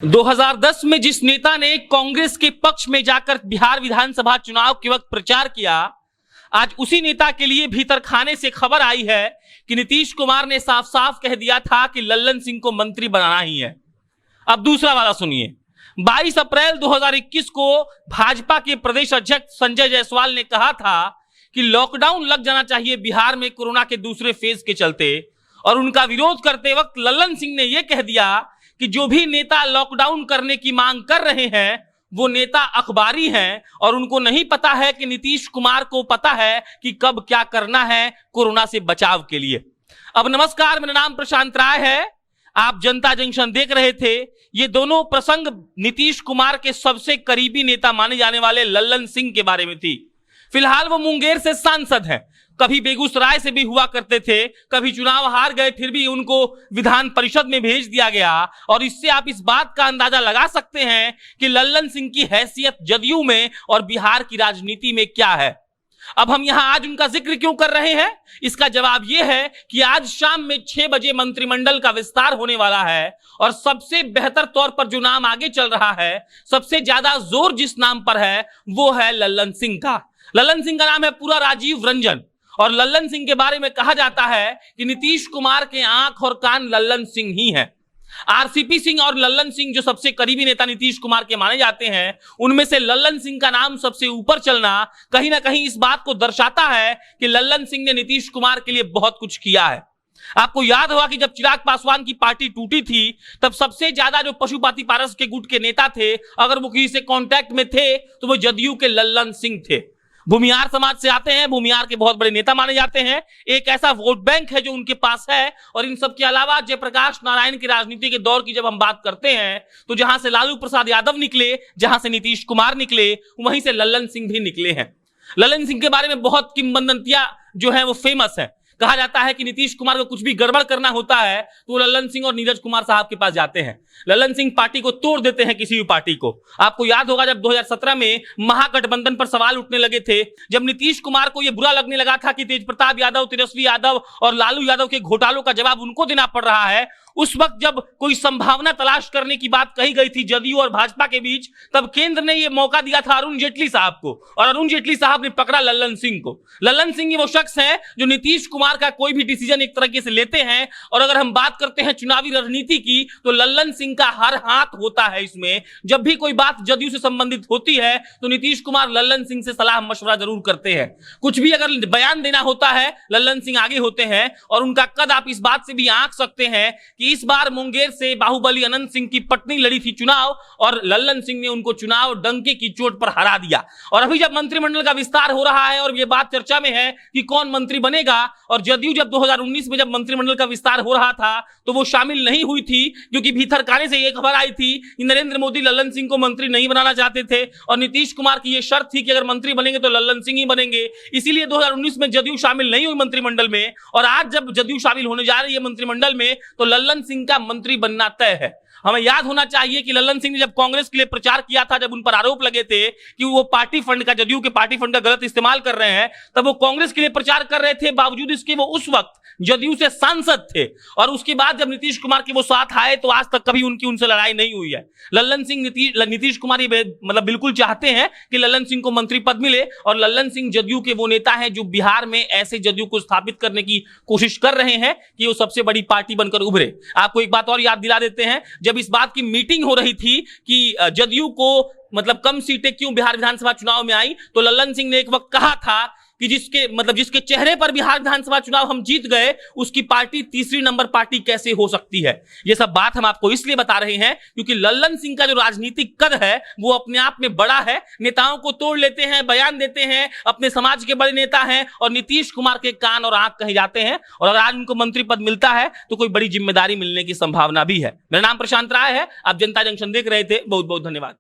2010 में जिस नेता ने कांग्रेस के पक्ष में जाकर बिहार विधानसभा चुनाव के वक्त प्रचार किया, आज उसी नेता के लिए भीतर खाने से खबर आई है कि नीतीश कुमार ने साफ साफ कह दिया था कि लल्लन सिंह को मंत्री बनाना ही है। अब दूसरा वाला सुनिए। 22 अप्रैल 2021 को भाजपा के प्रदेश अध्यक्ष संजय जायसवाल ने कहा था कि लॉकडाउन लग जाना चाहिए बिहार में कोरोना के दूसरे फेज के चलते, और उनका विरोध करते वक्त लल्लन सिंह ने यह कह दिया कि जो भी नेता लॉकडाउन करने की मांग कर रहे हैं वो नेता अखबारी हैं और उनको नहीं पता है कि नीतीश कुमार को पता है कि कब क्या करना है कोरोना से बचाव के लिए। अब नमस्कार, मेरा नाम प्रशांत राय है, आप जनता जंक्शन देख रहे थे। ये दोनों प्रसंग नीतीश कुमार के सबसे करीबी नेता माने जाने वाले लल्लन सिंह के बारे में थी। फिलहाल वो मुंगेर से सांसद हैं, कभी बेगूसराय से भी हुआ करते थे, कभी चुनाव हार गए फिर भी उनको विधान परिषद में भेज दिया गया। और इससे आप इस बात का अंदाजा लगा सकते हैं कि लल्लन सिंह की हैसियत जदयू में और बिहार की राजनीति में क्या है। अब हम यहां आज उनका जिक्र क्यों कर रहे हैं, इसका जवाब यह है कि आज शाम में 6 बजे मंत्रिमंडल का विस्तार होने वाला है और सबसे बेहतर तौर पर जो नाम आगे चल रहा है, सबसे ज्यादा जोर जिस नाम पर है वो है लल्लन सिंह का। लल्लन सिंह का नाम है पूरा राजीव रंजन, और लल्लन सिंह के बारे में कहा जाता है कि नीतीश कुमार के आंख और कान लल्लन सिंह ही हैं। आरसीपी सिंह और लल्लन सिंह जो सबसे करीबी नेता नीतीश कुमार के माने जाते हैं, उनमें से लल्लन सिंह का नाम सबसे ऊपर चलना कहीं ना कहीं इस बात को दर्शाता है कि लल्लन सिंह ने नीतीश कुमार के लिए बहुत कुछ किया है। आपको याद होगा कि जब चिराग पासवान की पार्टी टूटी थी तब सबसे ज्यादा जो पशुपति पारस के गुट के नेता थे, अगर वो किसी से कांटेक्ट में थे तो वो जदयू के लल्लन सिंह थे। भूमिहार समाज से आते हैं, भूमिहार के बहुत बड़े नेता माने जाते हैं। एक ऐसा वोट बैंक है जो उनके पास है। और इन सब के अलावा जयप्रकाश नारायण की राजनीति के दौर की जब हम बात करते हैं तो जहां से लालू प्रसाद यादव निकले, जहां से नीतीश कुमार निकले, वहीं से लल्लन सिंह भी निकले हैं। लल्लन सिंह के बारे में बहुत किंवदंतियां जो है वो फेमस है। कहा जाता है कि नीतीश कुमार को कुछ भी गड़बड़ करना होता है तो लल्लन सिंह और नीरज कुमार साहब के पास जाते हैं। लल्लन सिंह पार्टी को तोड़ देते हैं, किसी भी पार्टी को। आपको याद होगा जब 2017 में महागठबंधन पर सवाल उठने लगे थे, जब नीतीश कुमार को यह बुरा लगने लगा था कि तेज प्रताप यादव, तेजस्वी यादव और लालू यादव के घोटालों का जवाब उनको देना पड़ रहा है, उस वक्त जब कोई संभावना तलाश करने की बात कही गई थी जदयू और भाजपा के बीच, तब केंद्र ने यह मौका दिया था अरुण जेटली साहब को, और अरुण जेटली साहब ने पकड़ा लल्लन सिंह को। लल्लन सिंह वो शख्स है जो नीतीश कुमार का कोई भी डिसीजन एक तरीके से लेते हैं। और अगर हम बात करते हैं चुनावी रणनीति की तो लल्लन सिंह का हर हाथ होता है इसमें। जब भी कोई बात जदयू से संबंधित होती है तो नीतीश कुमार लल्लन सिंह से सलाह मशवरा जरूर करते हैं। कुछ भी अगर बयान देना होता है लल्लन सिंह आगे होते हैं। और उनका कद आप इस बात से भी आंक सकते हैं कि इस बार मुंगेर से बाहुबली अनंत सिंह की पत्नी लड़ी थी चुनाव, और लल्लन सिंह ने उनको चुनाव डंके की चोट पर हरा दिया। और अभी जब मंत्रिमंडल का विस्तार हो रहा है और यह बात चर्चा में है कि कौन मंत्री बनेगा, और जदयू जब 2019 में जब मंत्रिमंडल का विस्तार हो रहा था तो वो शामिल नहीं हुई थी, क्योंकि भीतर खाने से यह खबर आई थी कि नरेंद्र मोदी लल्लन सिंह को मंत्री नहीं बनाना चाहते थे और नीतीश कुमार की यह शर्त थी कि अगर मंत्री बनेंगे तो लल्लन सिंह ही बनेंगे। इसीलिए 2019 में जदयू शामिल नहीं हुई मंत्रिमंडल में, और आज जब जदयू शामिल होने जा रही है मंत्रिमंडल में तो लल्लन सिंह का मंत्री बनना तय है। हमें याद होना चाहिए कि लल्लन सिंह ने जब कांग्रेस के लिए प्रचार किया था, जब उन पर आरोप लगे थे कि वो पार्टी फंड का, जदयू के पार्टी फंड का गलत इस्तेमाल कर रहे हैं, तब वो कांग्रेस के लिए प्रचार कर रहे थे। बावजूद इसके वो उस वक्त जदयू से सांसद थे, और उसके बाद जब नीतीश कुमार के वो साथ आए तो आज तक कभी उनसे लड़ाई नहीं हुई है। लल्लन सिंह नीतीश कुमार ये मतलब बिल्कुल चाहते हैं कि लल्लन सिंह को मंत्री पद मिले, और लल्लन सिंह जदयू के वो नेता हैं जो बिहार में ऐसे जदयू को स्थापित करने की कोशिश कर रहे हैं कि वो सबसे बड़ी पार्टी बनकर उभरे। आपको एक बात और याद दिला देते हैं, जब इस बात की मीटिंग हो रही थी कि जदयू को मतलब कम सीटें क्यों बिहार विधानसभा चुनाव में आई, तो लल्लन सिंह ने एक वक्त कहा था कि जिसके चेहरे पर बिहार विधानसभा चुनाव हम जीत गए, उसकी पार्टी तीसरी नंबर पार्टी कैसे हो सकती है। यह सब बात हम आपको इसलिए बता रहे हैं क्योंकि लल्लन सिंह का जो राजनीतिक कद है वो अपने आप में बड़ा है। नेताओं को तोड़ लेते हैं, बयान देते हैं, अपने समाज के बड़े नेता हैं, और नीतीश कुमार के कान और आंख कहे जाते हैं। और अगर आज उनको मंत्री पद मिलता है तो कोई बड़ी जिम्मेदारी मिलने की संभावना भी है। मेरा नाम प्रशांत राय है, आप जनता जंक्शन देख रहे थे। बहुत बहुत धन्यवाद।